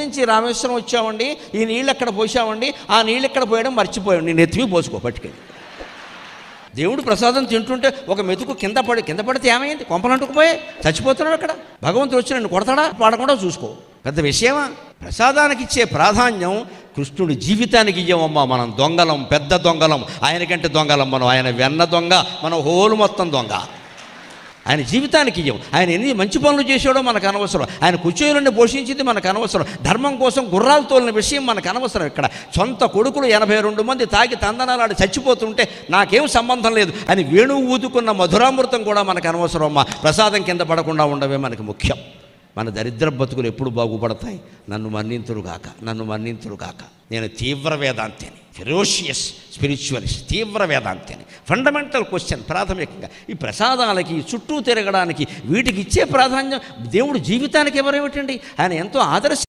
నుంచి రామేశ్వరం వచ్చామండి, ఈ నీళ్ళు ఎక్కడ పోసామండి, ఆ నీళ్ళు ఎక్కడ పోయడం మర్చిపోయాం, నేను ఎత్తివి పోసుకో పట్టుకెళ్ళి. దేవుడు ప్రసాదం తింటుంటే ఒక మెతుకు కింద పడితే ఏమైంది? కొంపలంటుకుపోయి చచ్చిపోతున్నాడు అక్కడ. భగవంతుడు వచ్చి నన్ను కొడతాడా పాడకుండా చూసుకో. పెద్ద విషయమా? ప్రసాదానికి ఇచ్చే ప్రాధాన్యం కృష్ణుడి జీవితానికి ఇవ్వమమ్మా. మనం దొంగలం, పెద్ద దొంగలం. ఆయనకంటే దొంగలం మనం. ఆయన వెన్న దొంగ, మనం హోలు మొత్తం దొంగ. ఆయన జీవితానికి ఇవ్వం. ఆయన ఎన్ని మంచి పనులు చేసాడో మనకు అనవసరం. ఆయన కుచేలుని పోషించింది మనకు అనవసరం. ధర్మం కోసం గుర్రాలు తోలిన విషయం మనకు అనవసరం. ఇక్కడ సొంత కొడుకులు 82 మంది తాగి తందనాలాడి చచ్చిపోతుంటే నాకేం సంబంధం లేదు అని వేణువు ఊదుకున్న మధురామృతం కూడా మనకు అనవసరం అమ్మా. ప్రసాదం కింద పడకుండా ఉండవే మనకి ముఖ్యం. మన దరిద్ర బతుకులు ఎప్పుడు బాగుపడతాయి? నన్ను మన్నింతురుగాక, నన్ను మన్నింతురుగాక. నేను తీవ్ర వేదాంతిని, ఫెరోషియస్ స్పిరిచువలిస్ట్, తీవ్ర వేదాంతిని. ఫండమెంటల్ క్వశ్చన్ ప్రాథమికంగా ఈ ప్రసాదాలకి, చుట్టూ తిరగడానికి, వీటికి ఇచ్చే ప్రాధాన్యం దేవుడు జీవితానికి ఎవరేమిటండి? ఆయన ఎంతో ఆదర్శ